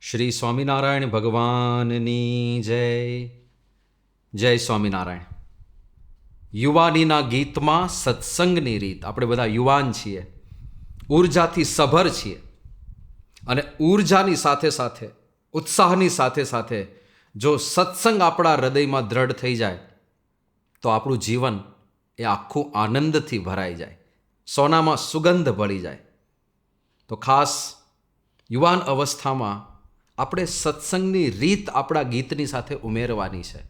શ્રી સ્વામિનારાયણ ભગવાનની જય. જય સ્વામિનારાયણ. યુવાનીના ગીતમાં સત્સંગની રીત. આપણે બધા યુવાન છીએ, ઉર્જાથી સભર છીએ, અને ઉર્જાની સાથે સાથે, ઉત્સાહની સાથે સાથે જો સત્સંગ આપણા હૃદયમાં દ્રઢ થઈ જાય તો આપણું જીવન એ આખું આનંદથી ભરાઈ જાય, સોનામાં સુગંધ ભળી જાય. તો ખાસ યુવાન અવસ્થામાં આપણે સત્સંગની રીત આપણા ગીતની સાથે ઉમેરવાની છે.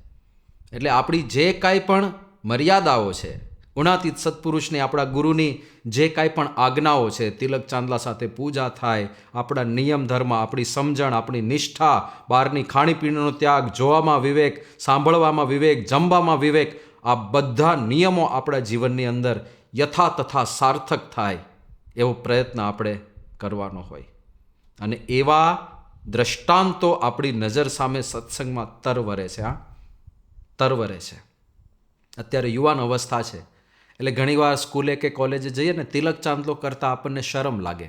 એટલે આપણી જે કાંઈ પણ મર્યાદાઓ છે, ગુણાતીત સત્પુરુષની, આપણા ગુરુની જે કાંઈ પણ આજ્ઞાઓ છે, તિલક ચાંદલા સાથે પૂજા થાય, આપણા નિયમ ધર્મ, આપણી સમજણ, આપણી નિષ્ઠા, બહારની ખાણીપીણીનો ત્યાગ, જોવામાં વિવેક, સાંભળવામાં વિવેક, જમવામાં વિવેક, આ બધા નિયમો આપણા જીવનની અંદર યથા તથા સાર્થક થાય એવો પ્રયત્ન આપણે કરવાનો હોય. અને એવા દ્રષ્ટાંતો આપણી નજર સામે સત્સંગમાં તરવરે છે. તરવરે છે. અત્યારે યુવાન અવસ્થા છે એટલે ઘણીવાર સ્કૂલે કે કોલેજે જઈએ ને, તિલક ચાંદલો કરતાં આપણને શરમ લાગે.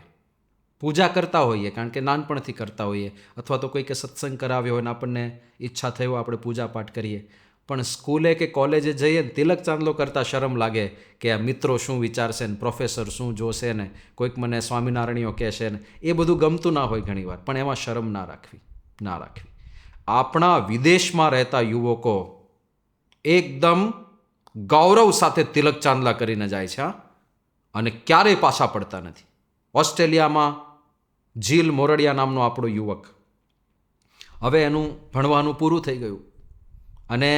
પૂજા કરતા હોઈએ કારણ કે નાનપણથી કરતા હોઈએ, અથવા તો કોઈકે સત્સંગ કરાવ્યો હોય ને આપણને ઈચ્છા થઈ હોય આપણે પૂજા પાઠ કરીએ. પણ સ્કૂલે કે કોલેજે જઈએ ને તિલક ચાંદલો કરતાં શરમ લાગે કે આ મિત્રો શું વિચારશે ને, પ્રોફેસર શું જોશે ને, કોઈક મને સ્વામિનારાયણીઓ કહેશે ને, એ બધું ગમતું ના હોય ઘણીવાર. પણ એમાં શરમ ના રાખવી. આપણા વિદેશમાં રહેતા યુવકો એકદમ ગૌરવ સાથે તિલક ચાંદલા કરીને જાય છે, અને ક્યારેય પાછા પડતા નથી. ઓસ્ટ્રેલિયામાં જીલ મોરડિયા નામનો આપણો યુવક, હવે એનું ભણવાનું પૂરું થઈ ગયું અને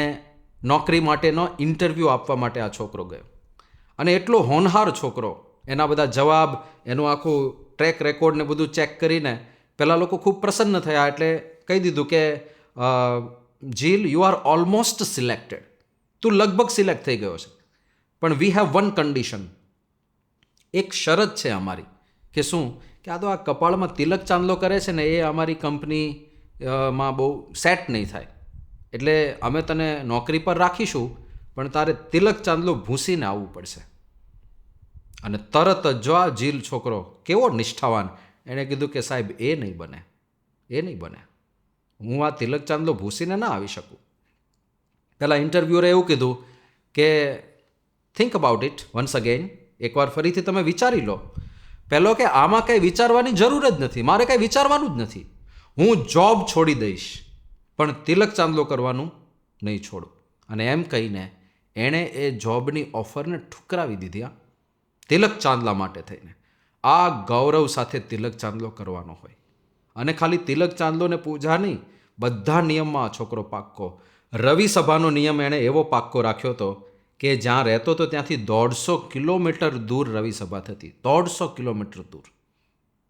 નોકરી માટેનો ઇન્ટરવ્યૂ આપવા માટે આ છોકરો ગયો. અને એટલો હોનહાર છોકરો, એના બધા જવાબ, એનું આખું ટ્રેક રેકોર્ડ ને બધું ચેક કરીને પહેલાં લોકો ખૂબ પ્રસન્ન થયા. એટલે કહી દીધું કે જીલ, યુ આર ઓલમોસ્ટ સિલેક્ટેડ. તું લગભગ સિલેક્ટ થઈ ગયો છે, પણ વી હેવ વન કન્ડિશન. એક શરત છે અમારી. કે શું? કે આ તો આ કપાળમાં તિલક ચાંદલો કરે છે ને, એ અમારી કંપનીમાં બહુ સેટ નહીં થાય. એટલે અમે તને નોકરી પર રાખીશું, પણ તારે તિલક ચાંદલો ભૂંસીને આવવું પડશે. અને તરત જ જો આ જીલ છોકરો કેવો નિષ્ઠાવાન, એણે કીધું કે સાહેબ એ નહીં બને. હું આ તિલક ચાંદલો ભૂંસીને ના આવી શકું. પહેલાં ઇન્ટરવ્યુઅરે એવું કીધું કે think about it once again. એકવાર ફરીથી તમે વિચારી લો. પહેલો કે આમાં કંઈ વિચારવાની જરૂર જ નથી, મારે કંઈ વિચારવાનું જ નથી. હું જોબ છોડી દઈશ પણ તિલક ચાંદલો કરવાનું નહીં છોડું. અને એમ કહીને એણે એ જોબની ઓફરને ઠુકરાવી દીધી. તિલક ચાંદલા માટે થઈને. આ ગૌરવ સાથે તિલક ચાંદલો કરવાનો હોય. અને ખાલી તિલક ચાંદલો ને પૂજા નહીં, બધા નિયમમાં આ છોકરો પાક્કો. રવિ સભાનો નિયમ એણે એવો પાક્કો રાખ્યો હતો કે જ્યાં રહેતો હતો ત્યાંથી 150 કિલોમીટર દૂર રવિ સભા થતી. 150 કિલોમીટર દૂર.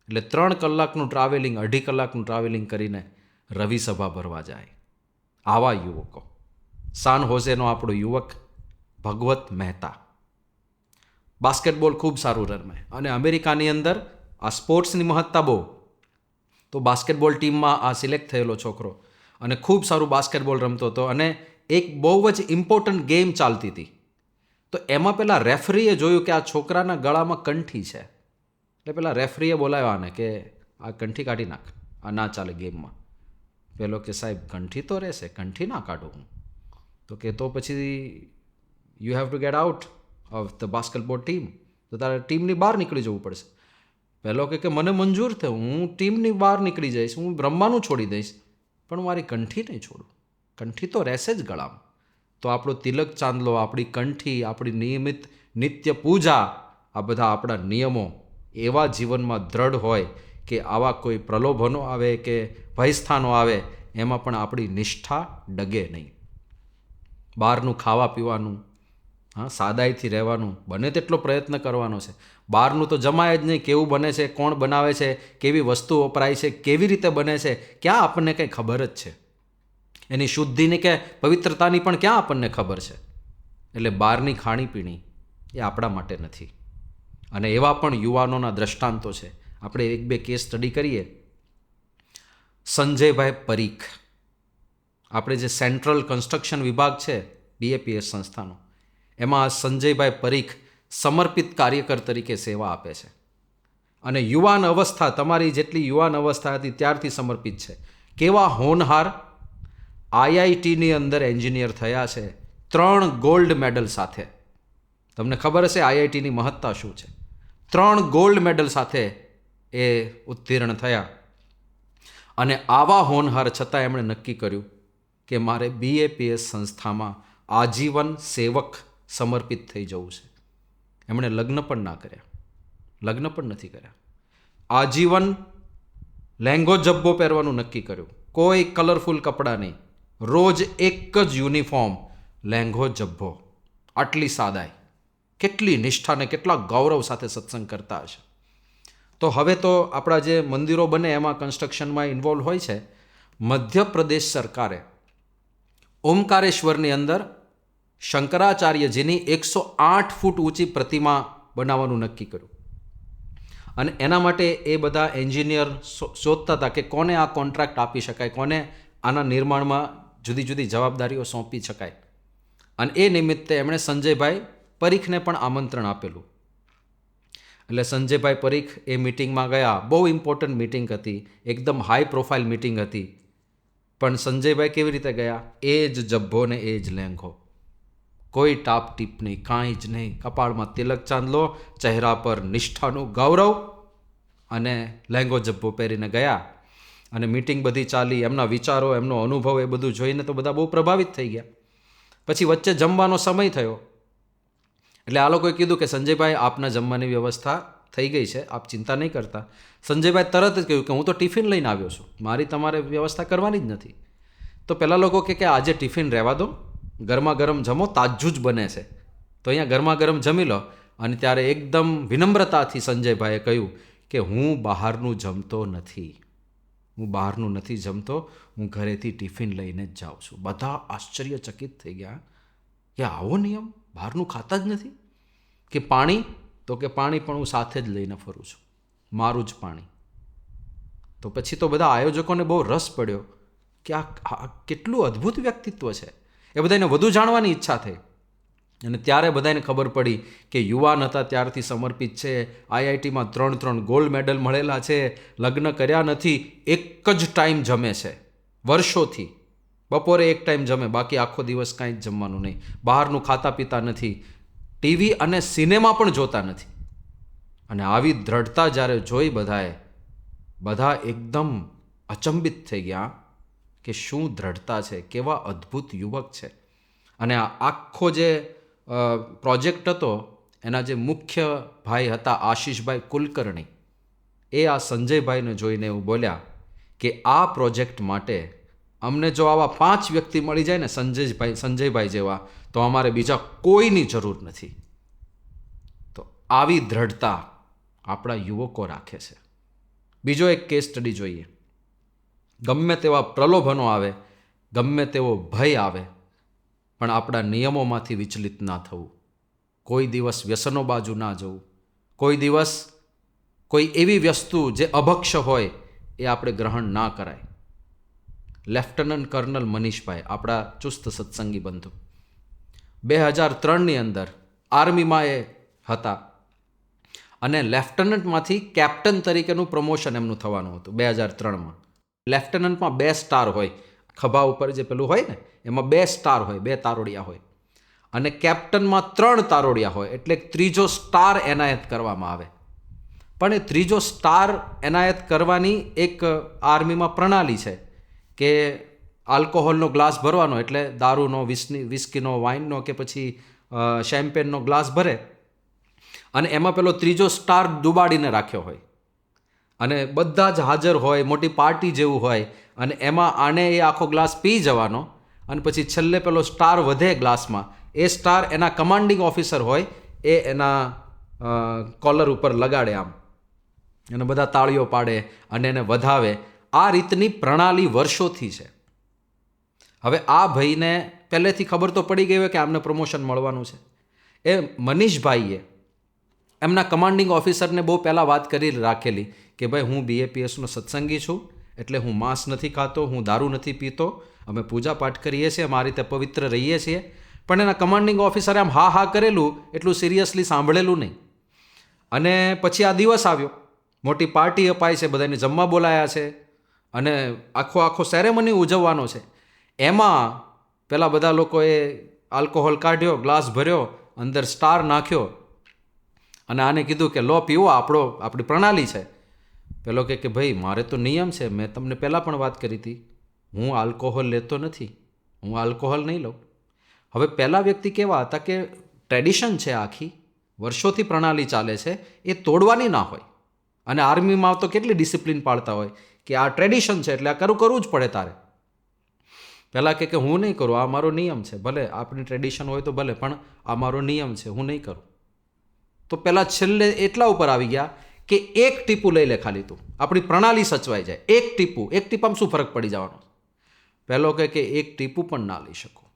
એટલે 3 કલાકનું ટ્રાવેલિંગ, 2.5 કલાકનું ટ્રાવેલિંગ કરીને રવિ સભા ભરવા જાય. આવા યુવકો. સાન હોઝેનો આપણો યુવક ભગવત મહેતા બાસ્કેટબોલ ખૂબ સારું રમે, અને અમેરિકાની અંદર આ સ્પોર્ટ્સની મહત્તા બહુ. તો બાસ્કેટબોલ ટીમમાં આ સિલેક્ટ થયેલો છોકરો, અને ખૂબ સારું બાસ્કેટબોલ રમતો હતો. અને એક બહુ જ ઇમ્પોર્ટન્ટ ગેમ ચાલતી હતી. તો એમાં પેલા રેફરીએ જોયું કે આ છોકરાના ગળામાં કંઠી છે. એટલે પેલા રેફરીએ બોલાવ્યો આને કે આ કંઠી કાઢી નાખ, આ ના ચાલે ગેમમાં. પેલો કે સાહેબ કંઠી તો રહેશે, કંઠી ના કાઢું હું. તો કે તો પછી you have to get out of the basketball team. તો તારે ટીમની બહાર નીકળી જવું પડશે. પહેલો કે મને મંજૂર થયું, હું ટીમની બહાર નીકળી જઈશ, હું રમવાનું છોડી દઈશ, પણ મારી કંઠી નહીં છોડું. કંઠી તો રહેશે જ ગળામાં. તો આપણો તિલક ચાંદલો, આપણી કંઠી, આપણી નિયમિત નિત્ય પૂજા, આ બધા આપણા નિયમો એવા જીવનમાં દ્રઢ હોય કે આવા કોઈ પ્રલોભનો આવે કે ભયસ્થાનો આવે એમાં પણ આપણી નિષ્ઠા ડગે નહીં. બહારનું ખાવા પીવાનું, સાદાઈથી રહેવાનું, બને તેટલો પ્રયત્ન કરવાનો છે. બહારનું તો જમાય જ નહીં. કેવું બને છે, કોણ બનાવે છે, કેવી વસ્તુ વપરાય છે, કેવી રીતે બને છે, ક્યાં આપણને કંઈ ખબર જ છે. એની શુદ્ધિની કે પવિત્રતાની પણ ક્યાં આપણને ખબર છે. એટલે બહારની ખાણીપીણી એ આપણા માટે નથી. અને એવા પણ યુવાનોના દ્રષ્ટાંતો છે. આપણે 1-2 કેસ સ્ટડી કરીએ. સંજયભાઈ પરીખ, આપણે જે સેન્ટ્રલ કન્સ્ટ્રક્શન વિભાગ છે BAPS સંસ્થાનો, એમાં સંજયભાઈ પરીખ સમર્પિત કાર્યકર તરીકે સેવા આપે છે. અને યુવાન અવસ્થા, તમારી જેટલી યુવાન અવસ્થા હતી ત્યારથી સમર્પિત છે. કેવા હોનહાર! આઈઆઈટીની અંદર એન્જિનિયર થયા છે 3 ગોલ્ડ મેડલ સાથે. તમને ખબર હશે આઈઆઈટીની મહત્તા શું છે. 3 ગોલ્ડ મેડલ સાથે એ ઉત્તીર્ણ થયા. અને આવા હોનહાર છતાં એમણે નક્કી કર્યું કે મારે બીએપીએસ સંસ્થામાં આજીવન સેવક સમર્પિત થઈ જવું છે. એમણે લગ્ન પણ ના કર્યા, લગ્ન પણ નથી કર્યા. આજીવન લેંગો જબ્બો પહેરવાનું નક્કી કર્યું. કોઈ કલરફુલ કપડાં નહીં, રોજ એક જ યુનિફોર્મ, લેંઘો જબ્બો. આટલી સાદાઈ, કેટલી નિષ્ઠા ને કેટલા ગૌરવ સાથે સત્સંગ કરતા હશે. તો હવે તો આપણા જે મંદિરો બને એમાં કન્સ્ટ્રક્શનમાં ઇન્વોલ્વ હોય છે. મધ્યપ્રદેશ સરકારે ઓમકારેશ્વરની અંદર શંકરાચાર્યજીની 108 ફૂટ ઊંચી પ્રતિમા બનાવવાનું નક્કી કર્યું. અને એના માટે એ બધા એન્જિનિયર શોધતા હતા કે કોને આ કોન્ટ્રાક્ટ આપી શકાય, કોને આના નિર્માણમાં જુદી જુદી જવાબદારીઓ સોંપી શકાય. અને એ નિમિત્તે એમણે સંજયભાઈ પરીખને પણ આમંત્રણ આપેલું. એટલે સંજયભાઈ પરીખ એ મિટિંગમાં ગયા. બહુ ઇમ્પોર્ટન્ટ મિટિંગ હતી, એકદમ હાઈ પ્રોફાઇલ મિટિંગ હતી. પણ સંજયભાઈ કેવી રીતે ગયા? એ જ જબ્બો ને એ જ લેંઘો, કોઈ ટાપ ટીપ નહીં, કાંઈ જ નહીં. કપાળમાં તિલક ચાંદલો, ચહેરા પર નિષ્ઠાનું ગૌરવ, અને લેંઘો જબ્બો પહેરીને ગયા. અને મિટિંગ બધી ચાલી. એમના વિચારો, એમનો અનુભવ એ બધું જોઈને તો બધા બહુ પ્રભાવિત થઈ ગયા. પછી વચ્ચે જમવાનો સમય થયો. એટલે આ લોકોએ કીધું કે સંજયભાઈ આપના જમવાની વ્યવસ્થા થઈ ગઈ છે, આપ ચિંતા નહીં કરતા. સંજયભાઈ તરત જ કહ્યું કે હું તો ટિફિન લઈને આવ્યો છું, મારી તમારે વ્યવસ્થા કરવાની જ નથી. તો પહેલાં લોકો કે આજે ટિફિન રહેવા દો, ગરમા ગરમ જમો, તાજું જ બને છે, તો અહીંયા ગરમા ગરમ જમી લો. અને ત્યારે એકદમ વિનમ્રતાથી સંજયભાઈએ કહ્યું કે હું બહારનું જમતો નથી, હું બહારનું નથી જમતો, હું ઘરેથી ટિફિન લઈને જ જાઉં છું. બધા આશ્ચર્યચકિત થઈ ગયા કે આવો નિયમ, બહારનું ખાતા જ નથી. કે પાણી? તો કે પાણી પણ હું સાથે જ લઈને ફરું છું, મારું જ પાણી. તો પછી તો બધા આયોજકોને બહુ રસ પડ્યો કે આ કેટલું અદ્ભુત વ્યક્તિત્વ છે. એ બધાને વધુ જાણવાની ઈચ્છા થઈ. અને ત્યારે બધાને ખબર પડી કે યુવાન હતા ત્યારથી સમર્પિત છે, આઈઆઈટીમાં 3 ગોલ્ડ મેડલ મળેલા છે, લગ્ન કર્યા નથી, એક જ ટાઈમ જમે છે વર્ષોથી. બપોરે એક ટાઈમ જમે, બાકી આખો દિવસ કાંઈ જ જમવાનું નહીં. બહારનું ખાતા પીતા નથી, ટીવી અને સિનેમા પણ જોતા નથી. અને આવી દ્રઢતા જ્યારે જોઈ બધા એકદમ અચંબિત થઈ ગયા કે શું દ્રઢતા છે, કેવા અદ્ભુત યુવક છે. અને આ આખો જે પ્રોજેક્ટ હતો એના જે મુખ્ય ભાઈ હતા આશીષભાઈ કુલકર્ણી, એ આ સંજયભાઈને જોઈને એવું બોલ્યા કે આ પ્રોજેક્ટ માટે અમને જો આવા 5 વ્યક્તિ મળી જાય ને સંજયભાઈ જેવા, તો અમારે બીજા કોઈની જરૂર નથી. તો આવી દ્રઢતા આપણા યુવકો રાખે છે. બીજો એક કેસ સ્ટડી જોઈએ. ગમે તેવા પ્રલોભનો આવે, ગમે તેવો ભય આવે, પણ આપણા નિયમોમાંથી વિચલિત ના થવું. કોઈ દિવસ વ્યસનો બાજુ ના જવું. કોઈ દિવસ કોઈ એવી વસ્તુ જે અભક્ષ હોય એ આપણે ગ્રહણ ના કરાય. લેફ્ટનન્ટ કર્નલ મનીષભાઈ, આપણા ચુસ્ત સત્સંગી બંધુ, 2003ની અંદર આર્મીમાં એ હતા. અને લેફ્ટનન્ટમાંથી કેપ્ટન તરીકેનું પ્રમોશન એમનું થવાનું હતું 2003માં. લેફ્ટનન્ટમાં 2 સ્ટાર હોય, ખભા ઉપર જે પેલું હોય ને એમાં 2 સ્ટાર હોય, 2 તારોડિયા હોય. અને કેપ્ટનમાં 3 તારોડિયા હોય, એટલે ત્રીજો સ્ટાર એનાયત કરવામાં આવે. પણ એ ત્રીજો સ્ટાર એનાયત કરવાની એક આર્મીમાં પ્રણાલી છે કે આલ્કોહોલનો ગ્લાસ ભરવાનો, એટલે દારૂનો, વિસ્કીનો, વાઇનનો કે પછી શેમ્પેનનો ગ્લાસ ભરે, અને એમાં પેલો ત્રીજો સ્ટાર ડુબાડીને રાખ્યો હોય. અને બધા જ હાજર હોય, મોટી પાર્ટી જેવું હોય, અને એમાં આને એ આખો ગ્લાસ પી જવાનો. અને પછી છેલ્લે પેલો સ્ટાર વધે ગ્લાસમાં, એ સ્ટાર એના કમાન્ડિંગ ઓફિસર હોય એ એના કોલર ઉપર લગાડે આમ, અને બધા તાળીઓ પાડે અને એને વધાવે. આ રીતની પ્રણાલી વર્ષોથી છે. હવે આ ભાઈને પહેલેથી ખબર તો પડી ગઈ હોય કે આમને પ્રમોશન મળવાનું છે. એ મનીષભાઈએ એમના કમાન્ડિંગ ઓફિસરને બહુ પહેલાં વાત કરી રાખેલી કે ભાઈ હું બીએપીએસનો સત્સંગી છું, એટલે હું માંસ નથી ખાતો, હું દારૂ નથી પીતો, અમે પૂજા પાઠ કરીએ છીએ, અમારી રીતે પવિત્ર રહીએ છીએ. પણ એના કમાન્ડિંગ ઓફિસરે આમ હા કરેલું, એટલું સિરિયસલી સાંભળેલું નહીં. અને પછી આ દિવસ આવ્યો મોટી પાર્ટી અપાય છે, બધાને જમવા બોલાયા છે અને આખો સેરેમની ઉજવવાનો છે. એમાં પેલા બધા લોકોએ આલ્કોહોલ કાઢ્યો, ગ્લાસ ભર્યો, અંદર સ્ટાર નાખ્યો અને આને કીધું કે લો પીવો, આપણી પ્રણાલી છે. પેલો કે ભાઈ મારે તો નિયમ છે, મેં તમને પહેલાં પણ વાત કરી હતી, હું આલ્કોહોલ લેતો નથી, હું આલ્કોહોલ નહીં લઉં. હવે પહેલા વ્યક્તિ કેવા હતા કે ટ્રેડિશન છે, આખી વર્ષોથી પ્રણાલી ચાલે છે, એ તોડવાની ના હોય. અને આર્મીમાં તો કેટલી ડિસિપ્લિન પાળતા હોય કે આ ટ્રેડિશન છે એટલે આ કરવું જ પડે તારે. પહેલાં કે હું નહીં કરું, આ મારો નિયમ છે, ભલે આપણી ટ્રેડિશન હોય તો ભલે, પણ આ મારો નિયમ છે, હું નહીં કરું. તો પહેલાં છેલ્લે એટલા ઉપર આવી ગયા કે એક ટીપું લઈ લે ખાલી તું, આપણી પ્રણાલી સચવાઈ જાય. એક ટીપામાં શું ફરક પડી જવાનો? પહેલો કે એક ટીપું પણ ના લઈ શકું,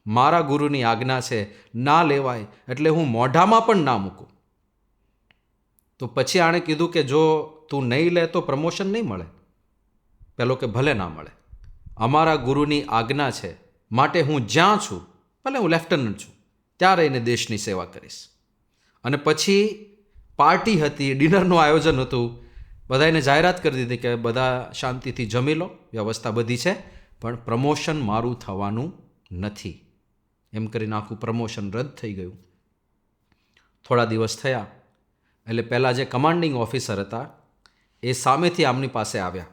મારા ગુરુની આજ્ઞા છે, ના લેવાય, એટલે હું મોઢામાં પણ ના મૂકું. તો પછી આણે કીધું કે જો તું નહીં લે તો પ્રમોશન નહીં મળે. પેલો કે ભલે ના મળે, અમારા ગુરુની આજ્ઞા છે, માટે હું જ્યાં છું, ભલે હું લેફ્ટનન્ટ છું, ત્યાં રહીને દેશની સેવા કરીશ. અને પછી પાર્ટી હતી, ડિનરનું આયોજન હતું, બધાને જાહેરાત કરી દીધી કે બધા શાંતિથી જમી લો, વ્યવસ્થા બધી છે, પણ પ્રમોશન મારું થવાનું નથી. એમ કરીને આખું પ્રમોશન રદ થઈ ગયું. થોડા દિવસ થયા એટલે પહેલાં જે કમાન્ડિંગ ઓફિસર હતા એ સામેથી આમની પાસે આવ્યા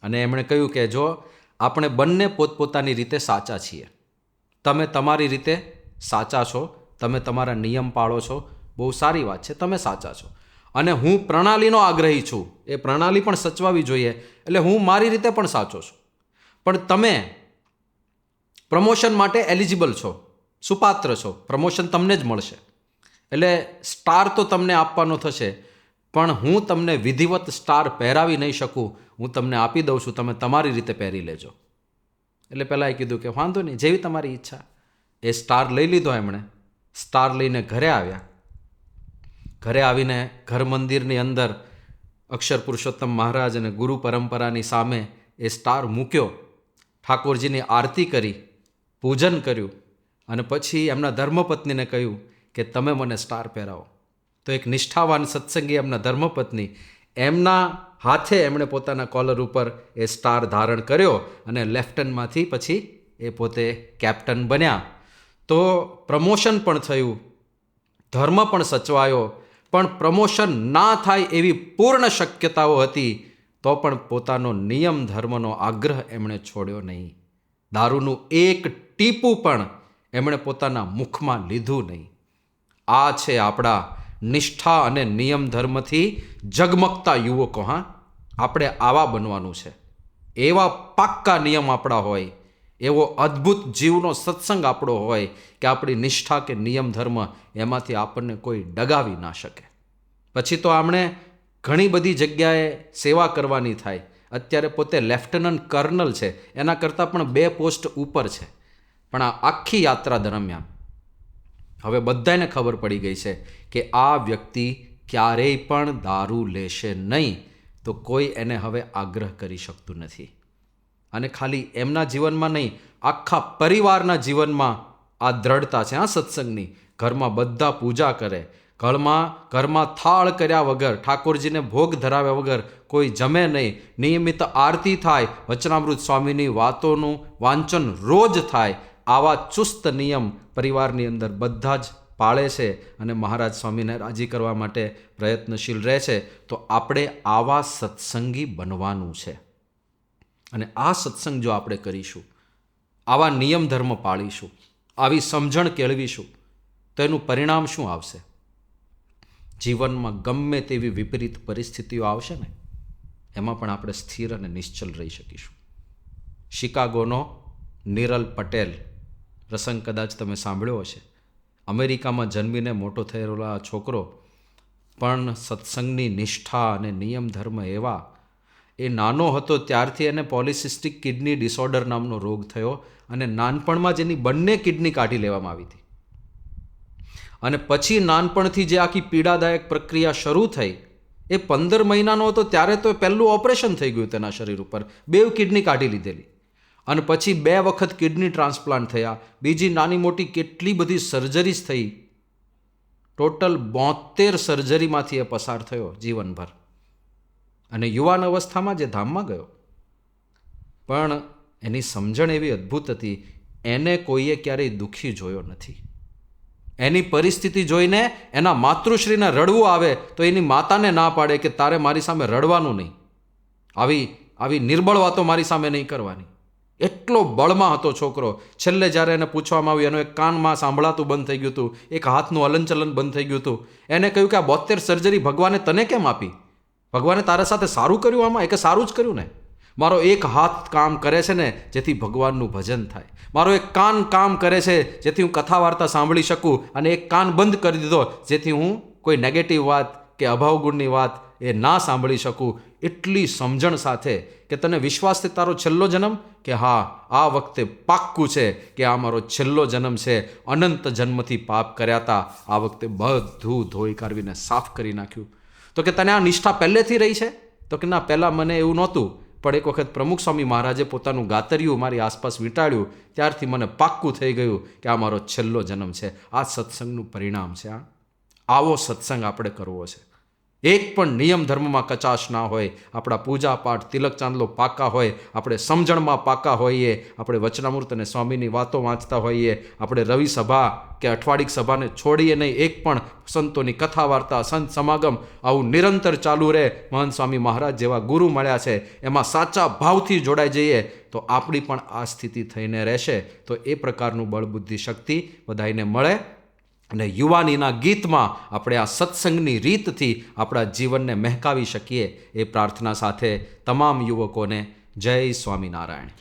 અને એમણે કહ્યું કે જો આપણે બંને પોતપોતાની રીતે સાચા છીએ, તમે તમારી રીતે સાચા છો, તમે તમારા નિયમ પાળો છો, બહુ સારી વાત છે, તમે સાચા છો, અને હું પ્રણાલીનો આગ્રહી છું, એ પ્રણાલી પણ સચવાવી જોઈએ, એટલે હું મારી રીતે પણ સાચો છું, પણ તમે પ્રમોશન માટે એલિજિબલ છો, સુપાત્ર છો, પ્રમોશન તમને જ મળશે, એટલે સ્ટાર તો તમને આપવાનો થશે, પણ હું તમને વિધિવત સ્ટાર પહેરાવી નહીં શકું, હું તમને આપી દઉં છું, તમે તમારી રીતે પહેરી લેજો. એટલે પહેલાં એ કીધું કે વાંધો નહીં, જેવી તમારી ઈચ્છા. એ સ્ટાર લઈ લીધો એમણે, સ્ટાર લઈને ઘરે આવ્યા. ઘરે આવીને ઘર મંદિરની અંદર અક્ષર પુરુષોત્તમ મહારાજ અને ગુરુ પરંપરાની સામે એ સ્ટાર મૂક્યો, ઠાકોરજીની આરતી કરી, પૂજન કર્યું અને પછી એમના ધર્મપત્નીને કહ્યું કે તમે મને સ્ટાર પહેરાવો. તો એક નિષ્ઠાવાન સત્સંગી એમના ધર્મપત્ની, એમના હાથે એમણે પોતાના કોલર ઉપર એ સ્ટાર ધારણ કર્યો અને લેફ્ટનન્ટમાંથી પછી એ પોતે કેપ્ટન બન્યા. તો પ્રમોશન પણ થયું, ધર્મ પણ સચવાયો, પણ પ્રમોશન ના થાય એવી પૂર્ણ શક્યતાઓ હતી, તો પણ પોતાનો નિયમ ધર્મનો આગ્રહ એમણે છોડ્યો નહીં. દારૂનું એક ટીપું પણ એમણે પોતાના મુખમાં લીધું નહીં. આ છે આપણા નિષ્ઠા અને નિયમ ધર્મથી ઝગમગતા યુવકો. હા, આપણે આવા બનવાનું છે. એવા પાક્કા નિયમ આપણા હોય, એવો અદ્ભુત જીવનો સત્સંગ આપણો હોય કે આપણી નિષ્ઠા કે નિયમ ધર્મ એમાંથી આપણને કોઈ ડગાવી ના શકે. પછી તો આપણે ઘણી બધી જગ્યાએ સેવા કરવાની થાય. અત્યારે પોતે લેફ્ટનન્ટ કર્નલ છે, એના કરતાં પણ 2 પોસ્ટ ઉપર છે. પણ આ આખી યાત્રા દરમિયાન હવે બધાને ખબર પડી ગઈ છે કે આ વ્યક્તિ ક્યારેય પણ દારૂ લેશે નહીં, તો કોઈ એને હવે આગ્રહ કરી શકતું નથી. અને ખાલી એમના જીવનમાં નહીં, આખા પરિવારના જીવનમાં આ દ્રઢતા છે. આ સત્સંગની ઘરમાં બધા પૂજા કરે, ઘરમાં થાળ કર્યા વગર, ઠાકોરજીને ભોગ ધરાવ્યા વગર કોઈ જમે નહીં, નિયમિત આરતી થાય, વચનામૃત સ્વામીની વાતોનું વાંચન રોજ થાય. આવા ચુસ્ત નિયમ પરિવારની અંદર બધા જ પાળે છે અને મહારાજ સ્વામીને રાજી કરવા માટે પ્રયત્નશીલ રહે છે. તો આપણે આવા સત્સંગી બનવાનું છે. અને આ સત્સંગ જો આપણે કરીશું, આવા નિયમ ધર્મ પાળીશું, આવી સમજણ કેળવીશું, તો એનું પરિણામ શું આવશે? જીવનમાં ગમે તેવી વિપરીત પરિસ્થિતિઓ આવશે ને, એમાં પણ આપણે સ્થિર અને નિશ્ચલ રહી શકીશું. શિકાગોનો નિરલ પટેલ પ્રસંગ કદાચ તમે સાંભળ્યો હશે. અમેરિકામાં જન્મીને મોટો થયેલો આ છોકરો પણ સત્સંગની નિષ્ઠા અને નિયમ ધર્મ એવા, એ નાનો હતો ત્યારથી એને પોલિસિસ્ટિક કિડની ડિસઓર્ડર નામનો રોગ થયો અને નાનપણમાં જ એની બંને કિડની કાઢી લેવામાં આવી હતી. અને પછી નાનપણથી જે આખી પીડાદાયક પ્રક્રિયા શરૂ થઈ, એ 15 મહિનાનો હતો ત્યારે તો પહેલું ઓપરેશન થઈ ગયું તેના શરીર ઉપર, 2 કિડની કાઢી લીધેલી. અને પછી 2 વખત કિડની ટ્રાન્સપ્લાન્ટ થયા, બીજી નાની મોટી કેટલી બધી સર્જરીઝ થઈ. ટોટલ 72 સર્જરીમાંથી એ પસાર થયો જીવનભર. અને યુવાન અવસ્થામાં જે ધામમાં ગયો, પણ એની સમજણ એવી અદ્ભુત હતી, એને કોઈએ ક્યારેય દુઃખી જોયો નથી. એની પરિસ્થિતિ જોઈને એના માતૃશ્રીને રડવું આવે તો એની માતાને ના પાડે કે તારે મારી સામે રડવાનું નહીં, આવી નિર્બળ વાતો મારી સામે નહીં કરવાની. એટલો બળમાં હતો છોકરો. છેલ્લે જ્યારે એને પૂછવામાં આવ્યું, એનું એક કાનમાં સાંભળાતું બંધ થઈ ગયું હતું, એક હાથનું હલનચલન બંધ થઈ ગયું હતું. એને કહ્યું કે આ 72 સર્જરી ભગવાને તને કેમ આપી? ભગવાને તારા સાથે સારું કર્યું આમાં? એ કે સારું જ કર્યું ને. મારો એક હાથ કામ કરે છે ને જેથી ભગવાનનું ભજન થાય, મારો એક કાન કામ કરે છે જેથી હું કથા વાર્તા સાંભળી શકું, અને એક કાન બંધ કરી દીધો જેથી હું કોઈ નેગેટિવ વાત કે અભાવગુણની વાત એ ના સાંભળી શકું. એટલી સમજણ સાથે કે તને વિશ્વાસ છે તારો છેલ્લો જન્મ, કે હા આ વખતે પાક્કું છે કે આ મારો છેલ્લો જન્મ છે. અનંત જન્મથી પાપ કર્યા હતા, આ વખતે બધું ધોઈ કાઢવીને સાફ કરી નાખ્યું. તો કે તને આ નિષ્ઠા પહેલેથી રહી છે? તો કે ના, પહેલાં મને એવું નહોતું, પણ એક વખત પ્રમુખ સ્વામી મહારાજે પોતાનું ગાતરિયું મારી આસપાસ વીંટાળ્યું, ત્યારથી મને પાક્કું થઈ ગયું કે આ મારો છેલ્લો જન્મ છે. આ સત્સંગનું પરિણામ છે. આવો સત્સંગ આપણે કરવો છે. એક પણ નિયમ ધર્મમાં કચાશ ના હોય, આપણા પૂજા પાઠ તિલક ચાંદલો પાકા હોય, આપણે સમજણમાં પાકા હોઈએ, આપણે વચનામૃત અને સ્વામીની વાતો વાંચતા હોઈએ, આપણે રવિ સભા કે અઠવાડિક સભાને છોડીએ નહીં, એક પણ સંતોની કથા વાર્તા સંત સમાગમ આવું નિરંતર ચાલુ રહે. મહંત સ્વામી મહારાજ જેવા ગુરુ મળ્યા છે, એમાં સાચા ભાવથી જોડાઈ જઈએ તો આપણી પણ આ સ્થિતિ થઈને રહેશે. તો એ પ્રકારનું બળ બુદ્ધિ શક્તિ બધાઈને મળે, અને યુવાનીના ગીતમાં આપણે આ સત્સંગની રીતથી આપણા જીવનને મહેકાવી શકીએ, એ પ્રાર્થના સાથે તમામ યુવકોને જય સ્વામિનારાયણ.